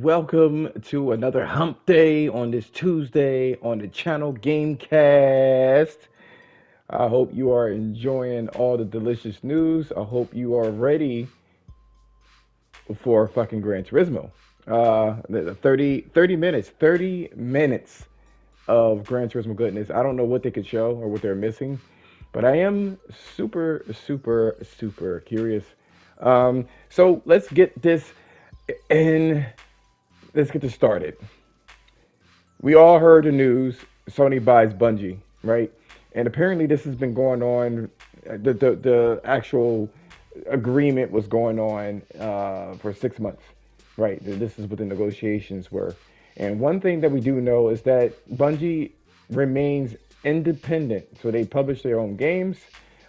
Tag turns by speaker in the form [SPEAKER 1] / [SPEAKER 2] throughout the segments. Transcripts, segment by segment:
[SPEAKER 1] welcome to another hump day on this Tuesday on the channel Gamecast. I hope you are enjoying all the delicious news. I hope you are ready for fucking Gran Turismo. The 30 minutes of Gran Turismo goodness. I don't know what they could show or what they're missing, but I am super curious. So let's get this in. Let's get this started. We all heard the news. Sony buys Bungie, right? And apparently this has been going on. The actual agreement was going on for 6 months, right? This is what the negotiations were. And one thing that we do know is that Bungie remains independent. So they publish their own games.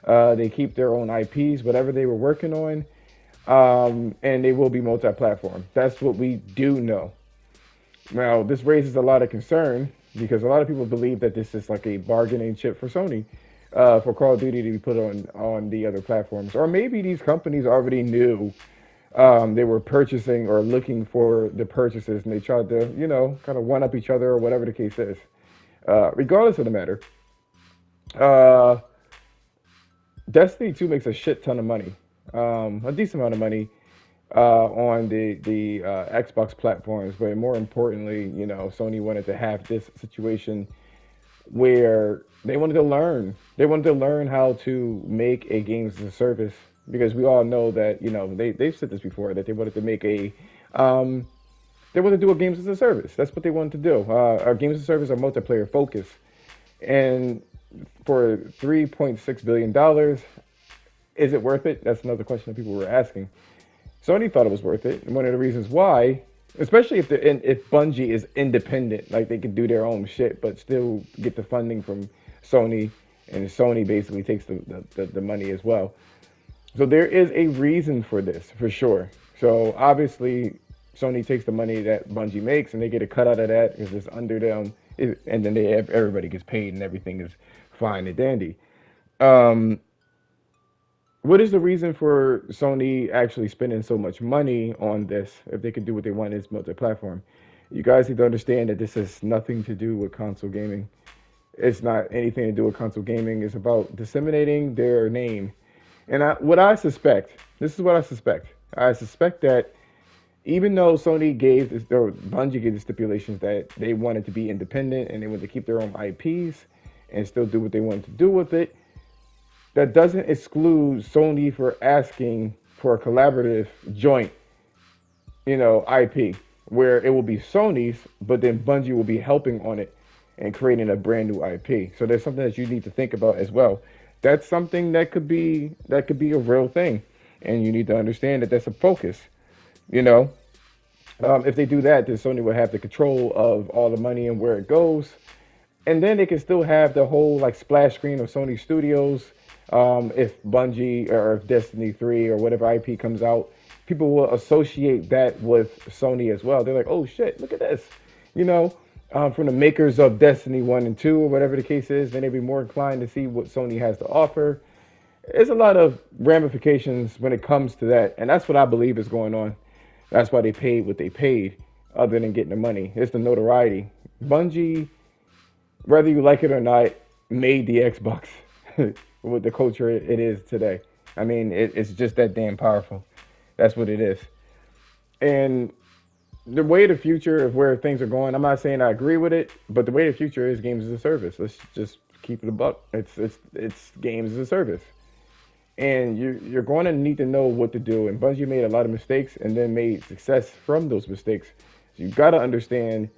[SPEAKER 1] They keep their own IPs, whatever they were working on. And they will be multi-platform. That's what we do know. Now, this raises a lot of concern because a lot of people believe that this is like a bargaining chip for Sony for Call of Duty to be put on the other platforms. Or maybe these companies already knew they were purchasing or looking for the purchases and they tried to, kind of one up each other or whatever the case is. Regardless of the matter, Destiny 2 makes a shit ton of money, a decent amount of money on the Xbox platforms, but more importantly, Sony wanted to have this situation where they wanted to learn. They wanted to learn how to make a games as a service because we all know that they've said this before that they wanted to make they wanted to do a games as a service. That's what they wanted to do. Our games as a service are multiplayer focused, and for $3.6 billion, is it worth it? That's another question that people were asking. Sony thought it was worth it, and one of the reasons why, especially if Bungie is independent, like they can do their own shit, but still get the funding from Sony, and Sony basically takes the money as well. So there is a reason for this, for sure. So obviously, Sony takes the money that Bungie makes, and they get a cut out of that because it's under them, and then everybody gets paid, and everything is fine and dandy. What is the reason for Sony actually spending so much money on this if they can do what they want as multi-platform? You guys need to understand that this has nothing to do with console gaming. It's not anything to do with console gaming. It's about disseminating their name. And what I suspect, this is what I suspect. I suspect that even though Sony or Bungie gave the stipulations that they wanted to be independent and they wanted to keep their own IPs and still do what they wanted to do with it, that doesn't exclude Sony for asking for a collaborative joint, IP, where it will be Sony's, but then Bungie will be helping on it and creating a brand new IP. So there's something that you need to think about as well. That's something that could be a real thing, and you need to understand that that's a focus. If they do that, then Sony will have the control of all the money and where it goes, and then they can still have the whole splash screen of Sony Studios. If Bungie or if Destiny 3 or whatever IP comes out, people will associate that with Sony as well. They're like, oh shit, look at this. From the makers of Destiny 1 and 2 or whatever the case is, then they'd be more inclined to see what Sony has to offer. There's a lot of ramifications when it comes to that, and that's what I believe is going on. That's why they paid what they paid, other than getting the money. It's the notoriety. Bungie, whether you like it or not, made the Xbox. With the culture it is today. I mean, it's just that damn powerful. That's what it is. And the way the future of where things are going, I'm not saying I agree with it, but the way the future is games as a service. Let's just keep it a buck. It's games as a service. And you're going to need to know what to do. And Bungie made a lot of mistakes and then made success from those mistakes. So you've got to understand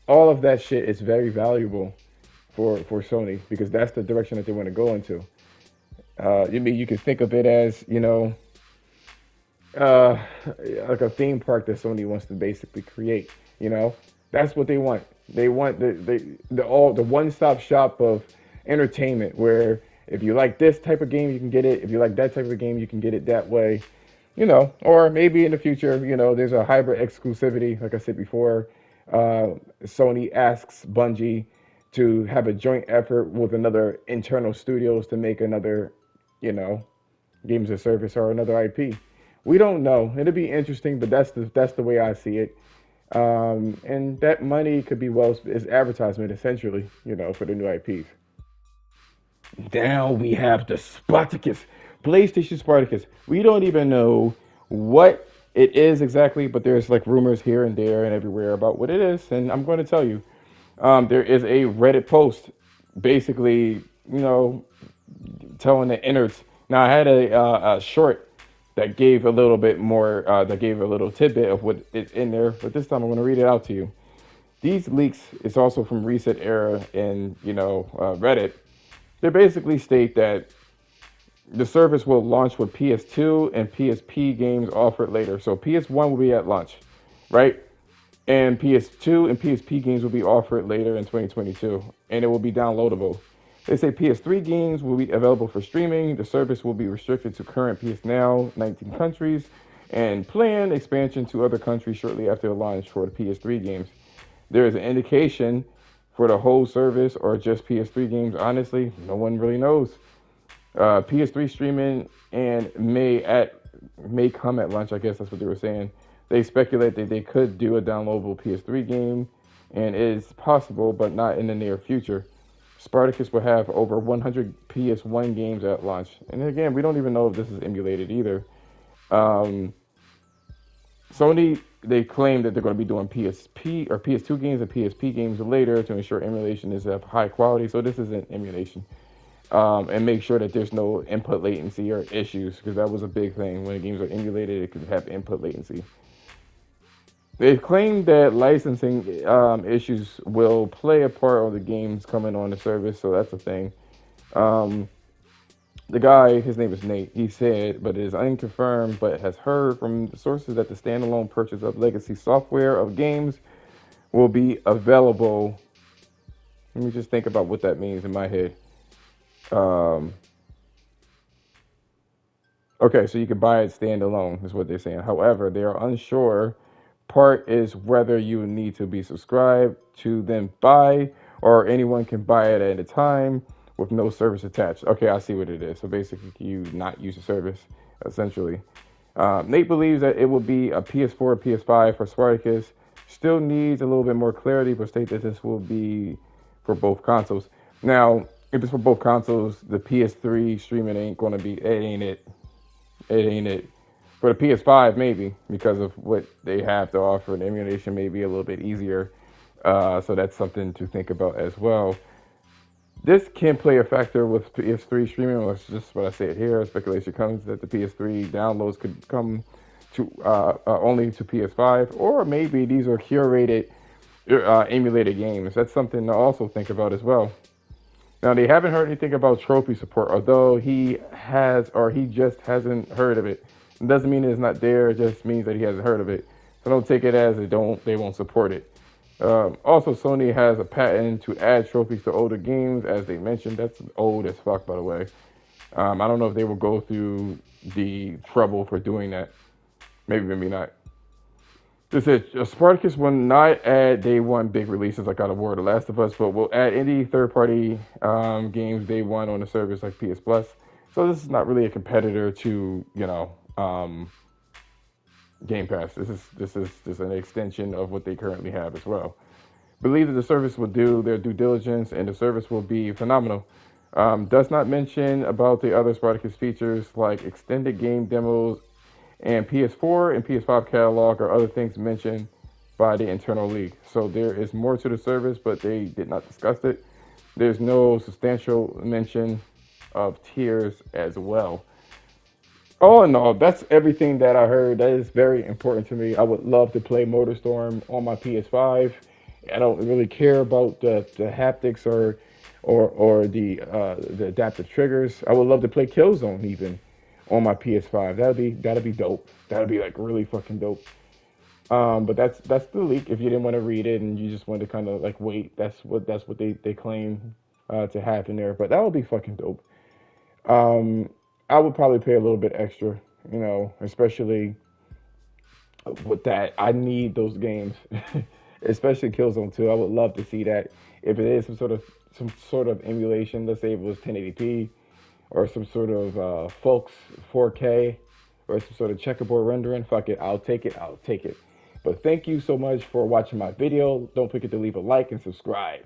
[SPEAKER 1] all of that shit is very valuable for Sony because that's the direction that they want to go into. You can think of it as, like a theme park that Sony wants to basically create. That's what they want. They want the one-stop shop of entertainment where if you like this type of game, you can get it. If you like that type of game, you can get it that way. Or maybe in the future, there's a hybrid exclusivity. Like I said before, Sony asks Bungie to have a joint effort with another internal studios to make another, games of service or another IP. We don't know. It'll be interesting, but that's the way I see it. And that money could be well is advertisement essentially, for the new IPs. Now we have the Spartacus, PlayStation Spartacus. We don't even know what it is exactly, but there's like rumors here and there and everywhere about what it is, and I'm going to tell you. There is a Reddit post, basically, telling the innards. Now I had a short that gave a little bit more, that gave a little tidbit of what is in there, but this time I'm going to read it out to you. These leaks is also from Reset Era and Reddit. They basically state that the service will launch with PS2 and PSP games offered later. So PS1 will be at launch, right? And PS2 and PSP games will be offered later in 2022, and it will be downloadable. They say PS3 games will be available for streaming. The service will be restricted to current PS Now 19 countries and planned expansion to other countries shortly after the launch for the PS3 games. There is an indication for the whole service or just PS3 games. Honestly, no one really knows. PS3 streaming and may come at launch. I guess that's what they were saying. They speculate that they could do a downloadable PS3 game, and it is possible, but not in the near future. Spartacus will have over 100 PS1 games at launch, and again, we don't even know if this is emulated either. Um, Sony, they claim that they're going to be doing PSP or PS2 games and PSP games later to ensure emulation is of high quality. So this isn't emulation. And make sure that there's no input latency or issues, because that was a big thing. When games are emulated, it could have input latency. They claim that licensing issues will play a part on the games coming on the service, so that's a thing. Um, the guy, his name is Nate, he said, but it is unconfirmed, but has heard from sources that the standalone purchase of legacy software of games will be available. Let me just think about what that means in my head. Um, okay, so you can buy it standalone, is what they're saying. However, they are unsure. Part is whether you need to be subscribed to then buy, or anyone can buy it at a time with no service attached. Okay, I see what it is. So basically, you not use the service, essentially. Nate believes that it will be a PS4 or PS5 for Spartacus. Still needs a little bit more clarity, but state that this will be for both consoles. Now, if it's for both consoles, the PS3 streaming ain't gonna be. It ain't it. It ain't it. For the PS5, maybe, because of what they have to offer, and emulation may be a little bit easier. So that's something to think about as well. This can play a factor with PS3 streaming, or it's just what I said here. Speculation comes that the PS3 downloads could come to only to PS5, or maybe these are curated, emulated games. That's something to also think about as well. Now, they haven't heard anything about trophy support, although he has, or he just hasn't heard of it. It doesn't mean it's not there, it just means that he hasn't heard of it. So don't take it as they won't support it. Also, Sony has a patent to add trophies to older games, as they mentioned. That's old as fuck, by the way. I don't know if they will go through the trouble for doing that. Maybe not. This is Spartacus will not add day one big releases like God of War, The Last of Us, but will add any third-party games day one on the service like PS Plus. So this is not really a competitor to Game Pass. This is just an extension of what they currently have as well. Believe that the service will do their due diligence and the service will be phenomenal. Does not mention about the other Spartacus features like extended game demos and PS4 and PS5 catalog or other things mentioned by the internal league. So there is more to the service, but they did not discuss it. There's no substantial mention of tiers as well. All in all, that's everything that I heard. That is very important to me. I would love to play MotorStorm on my PS5. I don't really care about the haptics or the adaptive triggers. I would love to play Killzone even on my PS5. That'd be dope. That'd be like really fucking dope. But that's the leak. If you didn't want to read it and you just wanted to kind of like wait, that's what they claim to happen there. But that would be fucking dope. Um, I would probably pay a little bit extra, especially with that. I need those games, especially Killzone 2. I would love to see that. If it is some sort of emulation, let's say it was 1080p or some sort of Folks 4K or some sort of checkerboard rendering, fuck it, I'll take it. But thank you so much for watching my video. Don't forget to leave a like and subscribe.